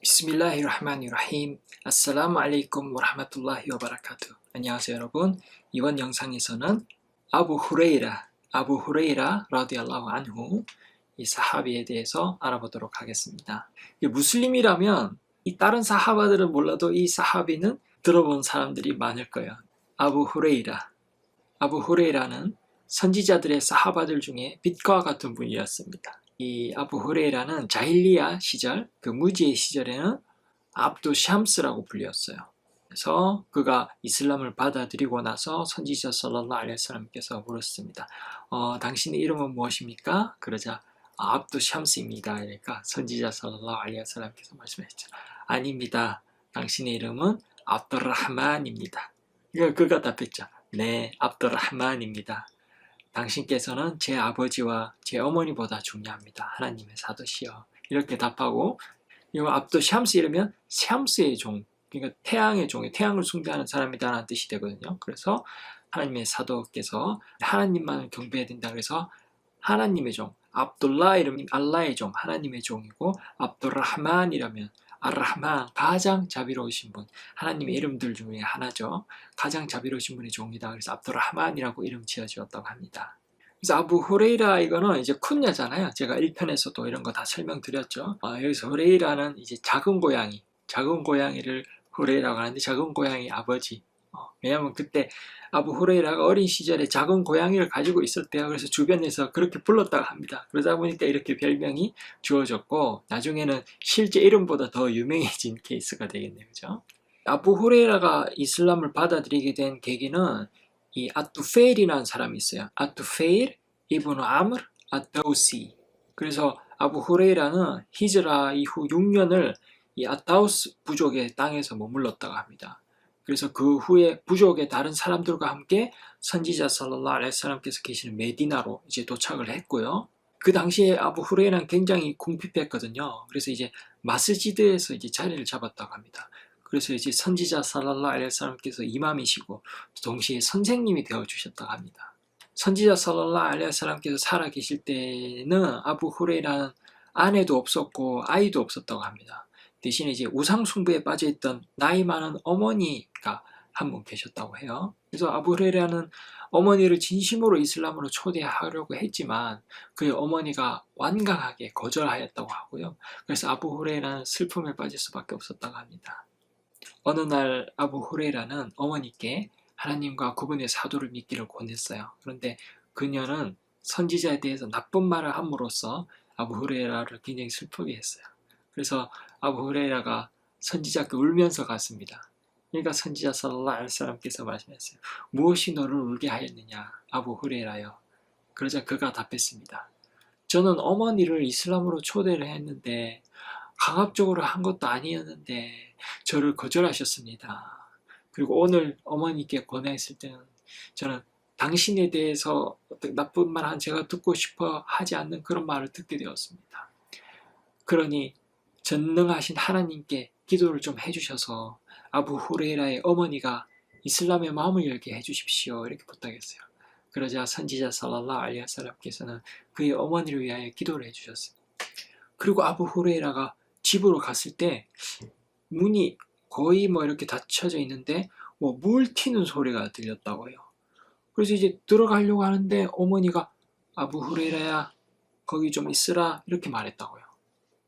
비스밀라히르흐마니르라힘. 아살라무 알레이쿰 워라흐마툴라히 와바라카투. 안녕하세요 여러분. 이번 영상에서는 아부 후레이라 라디알라후 안후, 이 사하비에 대해서 알아보도록 하겠습니다. 무슬림이라면 이 다른 사하바들은 몰라도 이 사하비는 들어본 사람들이 많을 거예요. 아부 후레이라는 선지자들의 사하바들 중에 빛과 같은 분이었습니다. 이 아부 후레이라는 자힐리야 시절, 그 무지의 시절에는 압두 샴스라고 불렸어요. 그래서 그가 이슬람을 받아들이고 나서 선지자 살랄라후 알aihi wasallam께서 물었습니다. 당신의 이름은 무엇입니까? 그러자 압두 샴스입니다. 그러니까 선지자 살랄라후 알aihi wasallam께서 말씀하셨죠. 아닙니다. 당신의 이름은 압두르흐만입니다. 그가 답했죠. 네, 압두르흐만입니다. 당신께서는 제 아버지와 제 어머니보다 중요합니다. 하나님의 사도시여. 이렇게 답하고, 이거 압두 샴스 이러면 샴스의 종, 그러니까 태양의 종이, 태양을 숭배하는 사람이다라는 뜻이 되거든요. 그래서 하나님의 사도께서 하나님만을 경배해야 된다 그래서 하나님의 종, 압둘라 이러면 알라의 종, 하나님의 종이고, 압두르흐만이라면 알라흐만, 가장 자비로우신 분, 하나님의 이름들 중에 하나죠. 가장 자비로우신 분의 종이다. 그래서 압두르흐만이라고 이름 지어주었다고 합니다. 그래서 아부 후레이라, 이거는 이제 쿤야잖아요. 제가 1편에서도 이런 거 다 설명드렸죠. 여기서 후레이라는 이제 작은 고양이를 후레이라고 하는데, 작은 고양이 아버지. 왜냐면 그때 아부 후레이라가 어린 시절에 작은 고양이를 가지고 있었대요. 그래서 주변에서 그렇게 불렀다고 합니다. 그러다 보니까 이렇게 별명이 주어졌고, 나중에는 실제 이름보다 더 유명해진 케이스가 되겠네요. 그죠? 아부 후레이라가 이슬람을 받아들이게 된 계기는 이 아투페일이라는 사람이 있어요. 아투페일 이브누 아므 아다우시. 그래서 아부 후레이라는 히즈라 이후 6년을 이 아타우스 부족의 땅에서 머물렀다고 합니다. 그래서 그 후에 부족의 다른 사람들과 함께 선지자 살랄라후 알aihi wasallam께서 계시는 메디나로 이제 도착을 했고요. 그 당시에 아부 후레이라는 굉장히 궁핍했거든요. 그래서 이제 마스지드에서 이제 자리를 잡았다고 합니다. 그래서 이제 선지자 살랄라후 알aihi wasallam께서 이맘이시고 동시에 선생님이 되어 주셨다고 합니다. 선지자 살랄라후 알aihi wasallam께서 살아 계실 때는 아부 후레이라는 아내도 없었고 아이도 없었다고 합니다. 대신에 이제 우상 숭배에 빠져있던 나이 많은 어머니가 한 분 계셨다고 해요. 그래서 아부 후레이라는 어머니를 진심으로 이슬람으로 초대하려고 했지만 그의 어머니가 완강하게 거절하였다고 하고요. 그래서 아부 후레이라는 슬픔에 빠질 수밖에 없었다고 합니다. 어느 날 아부 후레이라는 어머니께 하나님과 그분의 사도를 믿기를 권했어요. 그런데 그녀는 선지자에 대해서 나쁜 말을 함으로써 아부 후레이라를 굉장히 슬프게 했어요. 그래서 아부 후레이라가 선지자께 울면서 갔습니다. 그러니까 선지자 살랄라후 알aihi wasallam께서 말씀했어요. 무엇이 너를 울게 하였느냐, 아부 후레이라여. 그러자 그가 답했습니다. 저는 어머니를 이슬람으로 초대를 했는데 강압적으로 한 것도 아니었는데 저를 거절하셨습니다. 그리고 오늘 어머니께 권했을 때는 저는 당신에 대해서 나쁜 말 한 제가 듣고 싶어 하지 않는 그런 말을 듣게 되었습니다. 그러니 전능하신 하나님께 기도를 좀 해주셔서 아부 후레이라의 어머니가 이슬람의 마음을 열게 해주십시오. 이렇게 부탁했어요. 그러자 선지자 살랄라후 알aihi wasallam께서는 그의 어머니를 위하여 기도를 해주셨어요. 그리고 아부 후레이라가 집으로 갔을 때 문이 거의 이렇게 닫혀져 있는데 물 튀는 소리가 들렸다고 해요. 그래서 이제 들어가려고 하는데 어머니가 아부 후레이라야 거기 좀 있으라 이렇게 말했다고요.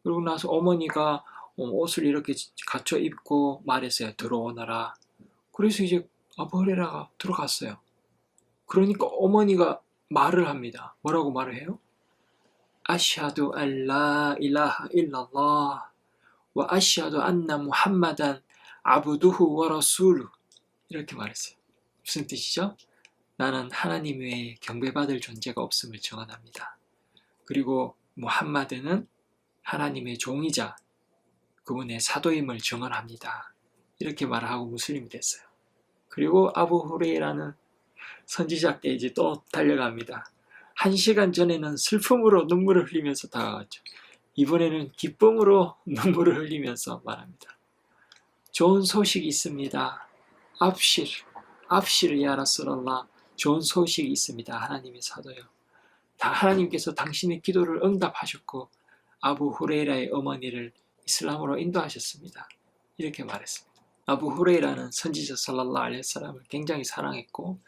그러고 나서 어머니가 옷을 이렇게 갖춰 입고 말했어요. 들어오너라. 그래서 이제 아부 후레이라가 들어갔어요. 그러니까 어머니가 말을 합니다. 뭐라고 말을 해요? 아시하두 안 라 일라하 일랄lah 와 아시하두 안나 무함마단 아부두후 와 라술루. 이렇게 말했어요. 무슨 뜻이죠? 나는 하나님 외에 경배받을 존재가 없음을 증언합니다. 그리고 무함마드는 하나님의 종이자 그분의 사도임을 증언합니다. 이렇게 말을 하고 무슬림이 됐어요. 그리고 아부 후레이라는 선지자께 이제 또 달려갑니다. 1시간 전에는 슬픔으로 눈물을 흘리면서 다가갔죠. 이번에는 기쁨으로 눈물을 흘리면서 말합니다. 좋은 소식이 있습니다. 압시르 야 라술랄라. 좋은 소식이 있습니다. 하나님의 사도요. 하나님께서 당신의 기도를 응답하셨고 아부 후레이라의 어머니를 이슬람으로 인도하셨습니다. 이렇게 말했습니다. 아부 후레이라는 선지자 살랄라hu 알레이히 와살람을 굉장히 사랑했고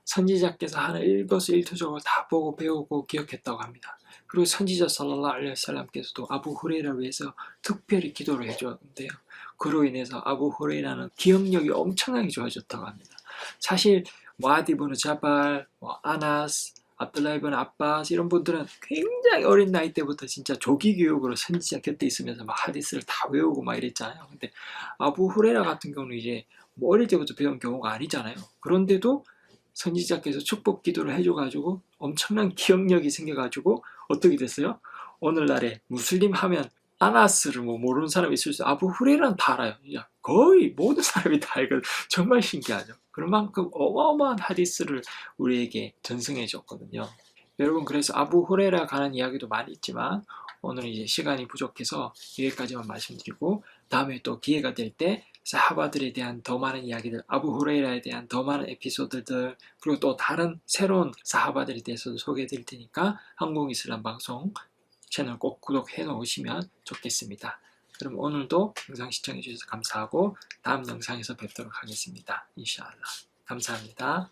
선지자께서 하는 일거수일투족을 다 보고 배우고 기억했다고 합니다. 그리고 선지자 살랄라hu 알레이히 와살람께서도 아부 후레이라를 위해서 특별히 기도를 해줬는데요. 그로 인해서 아부 후레이라는 기억력이 엄청나게 좋아졌다고 합니다. 사실 무아드 이브는 자발, 아나스, 압둘라 이브는 아바스 이런 분들은 굉장히 어린 나이 때부터 진짜 조기 교육으로 선지자 곁에 있으면서 막 하디스를 다 외우고 막 이랬잖아요. 근데 아부 후레이라 같은 경우는 이제 뭐 어릴 때부터 배운 경우가 아니잖아요. 그런데도 선지자께서 축복 기도를 해줘가지고 엄청난 기억력이 생겨가지고 어떻게 됐어요? 오늘날에 무슬림 하면 아나스를 뭐 모르는 사람이 있을 수 아부 후레이라는 다 알아요. 거의 모든 사람이 다 알거든. 정말 신기하죠. 그만큼 어마어마한 하디스를 우리에게 전승해 줬거든요. 여러분 그래서 아부 후레이라 가는 이야기도 많이 있지만 오늘 이제 시간이 부족해서 여기까지만 말씀드리고 다음에 또 기회가 될 때 사하바들에 대한 더 많은 이야기들, 아부 후레이라에 대한 더 많은 에피소드들 그리고 또 다른 새로운 사하바들에 대해서도 소개해 드릴 테니까 한국이슬람 방송 채널 꼭 구독해 놓으시면 좋겠습니다. 그럼 오늘도 영상 시청해 주셔서 감사하고 다음 영상에서 뵙도록 하겠습니다. 인샤알라. 감사합니다.